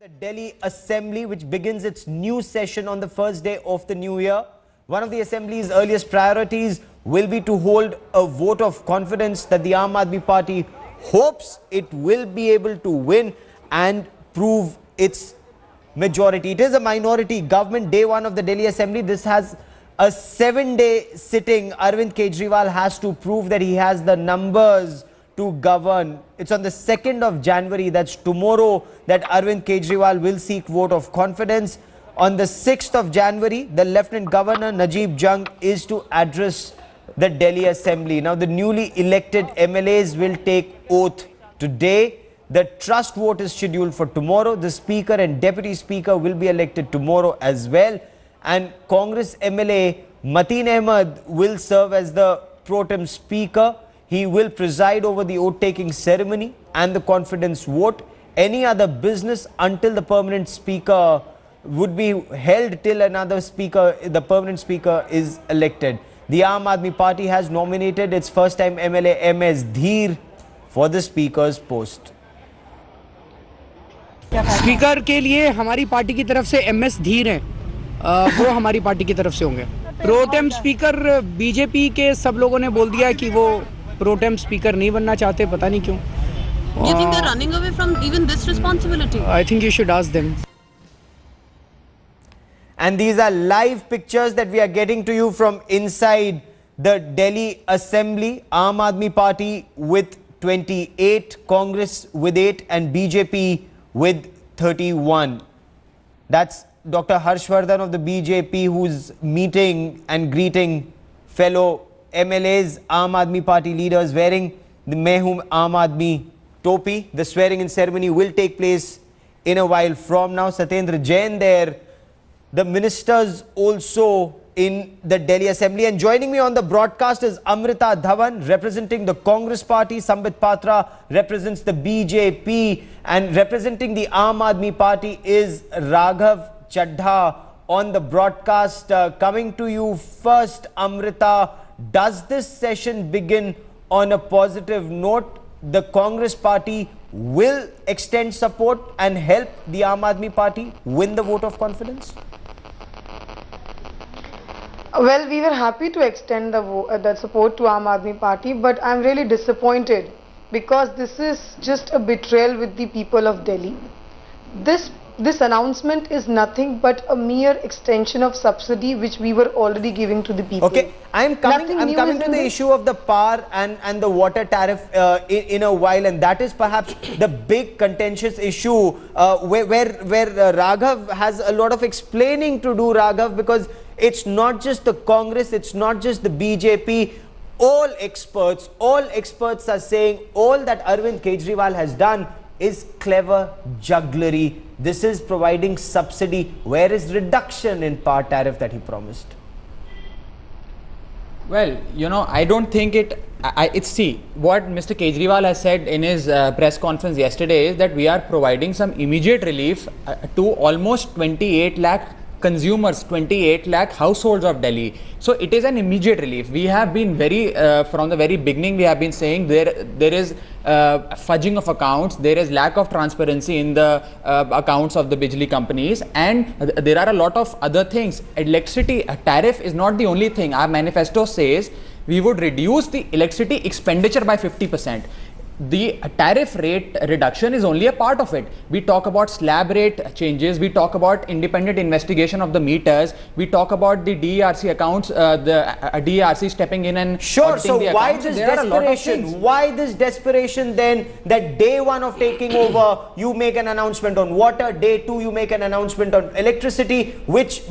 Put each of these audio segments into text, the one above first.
The Delhi Assembly, which begins its new session on the first day of the new year. One of the Assembly's earliest priorities will be to hold a vote of confidence that the Aam Aadmi Party hopes it will be able to win and prove its majority. It is a minority government. Day one of the Delhi Assembly. This has a 7-day sitting. Arvind Kejriwal has to prove that he has the numbers to govern. It's on the 2nd of January, that's tomorrow, that Arvind Kejriwal will seek vote of confidence. On the 6th of January, the Lieutenant Governor Najib Jung is to address the Delhi Assembly. Now, the newly elected MLAs will take oath today. The trust vote is scheduled for tomorrow. The Speaker and Deputy Speaker will be elected tomorrow as well. And Congress MLA Mateen Ahmed will serve as the Protem Speaker. He will preside over the oath-taking ceremony and the confidence vote. Any other business until the permanent speaker would be held till another speaker, the permanent speaker, is elected. The Aam Aadmi Party has nominated its first-time MLA M.S.Dhir for the speaker's post. Speaker के लिए हमारी party की तरफ से M.S. धीर हैं, वो हमारी पार्टी की तरफ से होंगे। प्रोटेम स्पीकर बीजेपी के सब लोगों ने बोल दिया कि वो प्रोटेम स्पीकर नहीं बनना चाहते, पता नहीं क्यों। You think they're running away from even this responsibility? I think you should ask them. And these are live pictures that we are getting to you from inside the Delhi Assembly. Aam Aadmi Party with 28, Congress with 8 and BJP with 31. That's Dr. Harshvardhan of the BJP, who's meeting and greeting fellow MLAs, Aam Aadmi Party leaders wearing the Mehum Aam Aadmi topi. The swearing-in ceremony will take place in a while from now. Satyendra Jain there. The ministers also in the Delhi Assembly. And joining me on the broadcast is Amrita Dhawan, representing the Congress Party. Sambit Patra represents the BJP. And representing the Aam Aadmi Party is Raghav Chaddha on the broadcast. Coming to you first, Amrita, does this session begin on a positive note? The Congress Party will extend support and help the Aam Aadmi Party win the vote of confidence? Well, we were happy to extend the support to Aam Aadmi Party, but I'm really disappointed because this is just a betrayal with the people of Delhi. This announcement is nothing but a mere extension of subsidy which we were already giving to the people. Okay, I'm coming to the issue of the power and the water tariff in a while, and that is perhaps the big contentious issue where Raghav has a lot of explaining to do, Raghav, because it's not just the Congress, it's not just the BJP. All experts are saying all that Arvind Kejriwal has done is clever jugglery. This is providing subsidy. Where is reduction in power tariff that he promised? Well, you know, I don't think see, what Mr. Kejriwal has said in his press conference yesterday is that we are providing some immediate relief to almost 28 lakh consumers, 28 lakh households of Delhi. So it is an immediate relief. We have been from the very beginning, we have been saying there is fudging of accounts, there is lack of transparency in the accounts of the Bijli companies, and there are a lot of other things. Electricity tariff is not the only thing. Our manifesto says we would reduce the electricity expenditure by 50%. The tariff rate reduction is only a part of it. We talk about slab rate changes, we talk about independent investigation of the meters, we talk about the DERC accounts, the DERC stepping in and sure. So the why accounts. this desperation? Why this desperation then that day one of taking over you make an announcement on water, day two you make an announcement on electricity, which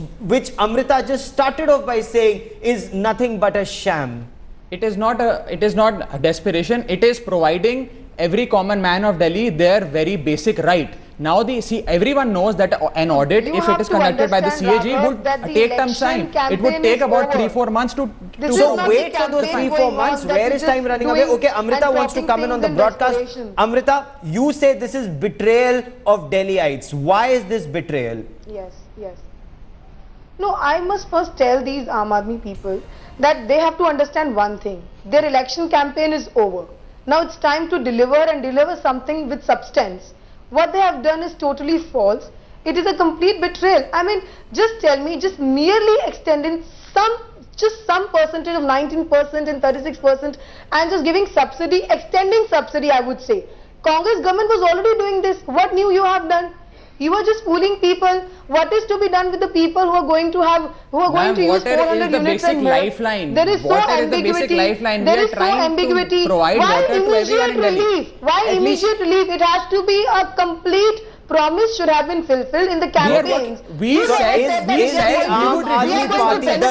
Amrita just started off by saying is nothing but a sham? It is not a desperation. It is providing every common man of Delhi their very basic right. Now, everyone knows that an audit, if it is conducted by the CAG, would take some time. It would take about 3-4 months to so wait for those 3-4 months. Where is time running away? Okay, Amrita wants to come in on the broadcast. Amrita, you say this is betrayal of Delhiites. Why is this betrayal? Yes. No, I must first tell these Aam Aadmi people that they have to understand one thing. Their election campaign is over. Now it's time to deliver and deliver something with substance. What they have done is totally false. It is a complete betrayal. I mean, just tell me, just merely extending some percentage of 19% and 36% and just giving subsidy, extending subsidy, I would say. Congress government was already doing this. What new you have done? You are just fooling people. What is to be done with the people who are going to use 400 units and more? Lifeline? There is so ambiguity. There is so ambiguity. Why immediate relief? Why immediate relief? It has to be a complete promise should have been fulfilled in the campaigns. We said the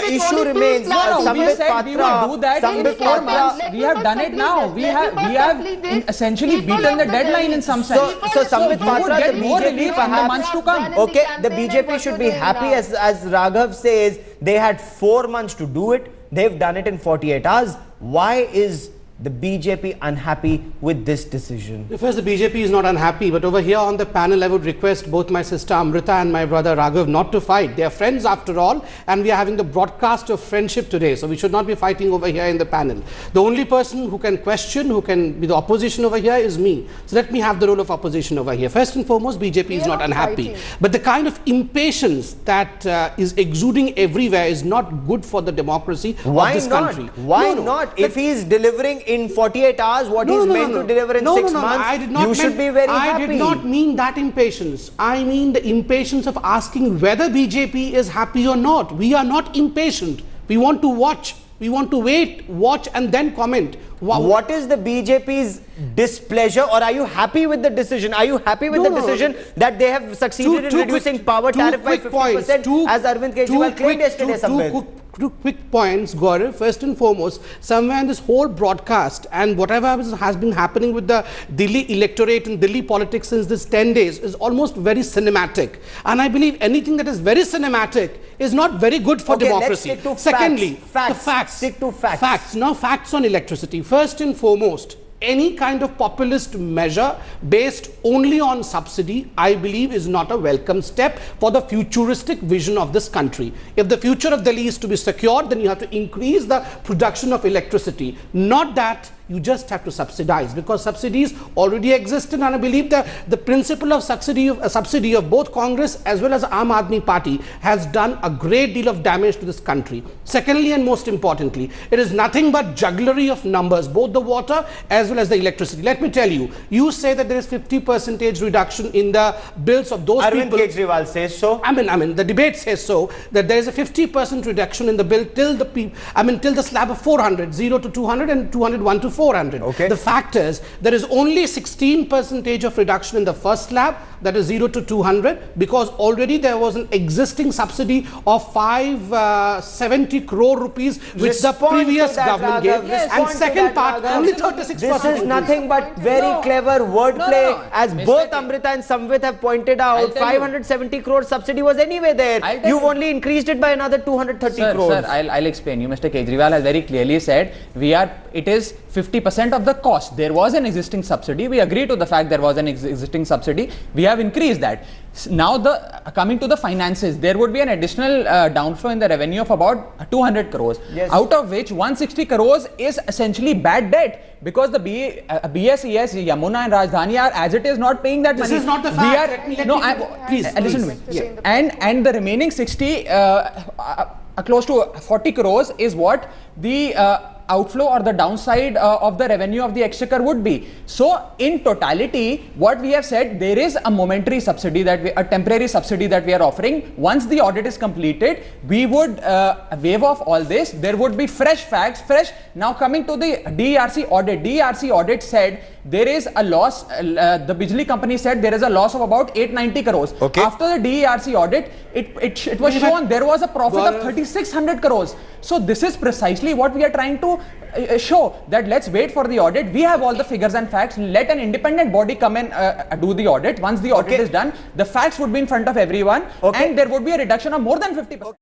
issue remains. We said we would do that in 4 months. We have done it now. We have essentially beaten the deadline in some sense. So Sambit you would get more relief in the months to come. Okay, the BJP should be happy, as Raghav says, they had 4 months to do it. They've done it in 48 hours. Why is the BJP unhappy with this decision? First, the BJP is not unhappy, but over here on the panel, I would request both my sister Amrita and my brother Raghav not to fight. They are friends after all, and we are having the broadcast of friendship today, so we should not be fighting over here in the panel. The only person who can question, who can be the opposition over here is me. So let me have the role of opposition over here. First and foremost, BJP is not unhappy. But the kind of impatience that is exuding everywhere is not good for the democracy of this country. Why not? If he is delivering in 48 hours what he's meant to deliver in 6 months, you should be very happy. I did not mean that impatience. I mean the impatience of asking whether BJP is happy or not. We are not impatient. We want to watch. We want to wait, watch and then comment. What is the BJP's displeasure, or are you happy with the decision? Are you happy with the decision that they have succeeded in reducing power tariff by 50% as Arvind Kejriwal claimed yesterday? Two quick points, Gaurav. First and foremost, somewhere in this whole broadcast and whatever has been happening with the Delhi electorate and Delhi politics since this 10 days is almost very cinematic. And I believe anything that is very cinematic is not very good for democracy. Let's stick to Secondly, facts. Stick to facts. Facts. Now, facts on electricity. First and foremost, any kind of populist measure based only on subsidy, I believe, is not a welcome step for the futuristic vision of this country. If the future of Delhi is to be secured, then you have to increase the production of electricity. Not that you just have to subsidize, because subsidies already exist, and I believe that the principle of subsidy of both Congress as well as Aam Aadmi Party has done a great deal of damage to this country. Secondly, and most importantly, it is nothing but jugglery of numbers, both the water as well as the electricity. Let me tell you, you say that there is 50% reduction in the bills of those people. Arvind Kejriwal says so. I mean, the debate says so, that there is a 50% reduction in the bill till the slab of 400, 0 to 200 and 201 to 400. Okay. The fact is, there is only 16% of reduction in the first slab, that is 0 to 200, because already there was an existing subsidy of 570 crore rupees, which the previous government gave. And second part, only 36%. This is nothing but very clever wordplay. As both Amrita and Samvit have pointed out, 570 crore subsidy was anyway there. You've only increased it by another 230 crores. Sir, I'll explain you. Mr. Kejriwal has very clearly said it is 50% of the cost. There was an existing subsidy. We agree to the fact there was an existing subsidy. We have increased that. Now, coming to the finances, there would be an additional downflow in the revenue of about 200 crores, out of which 160 crores is essentially bad debt, because the BSES, Yamuna and Rajdhani are as it is not paying that money. This is not the fact. Please listen to me. Yeah. And the remaining 60, close to 40 crores is what the outflow or the downside of the revenue of the exchequer would be. So in totality, what we have said, there is a momentary subsidy a temporary subsidy that we are offering. Once the audit is completed, we would waive off all this. There would be fresh facts, Now coming to the DERC audit said there is a loss, the Bijli company said there is a loss of about 890 crores. Okay. After the DERC audit, it was shown there was a profit of 3600 crores. So this is precisely what we are trying to show, that let's wait for the audit. We have all the figures and facts. Let an independent body come and do the audit. Once the audit is done, the facts would be in front of everyone, and there would be a reduction of more than 50%.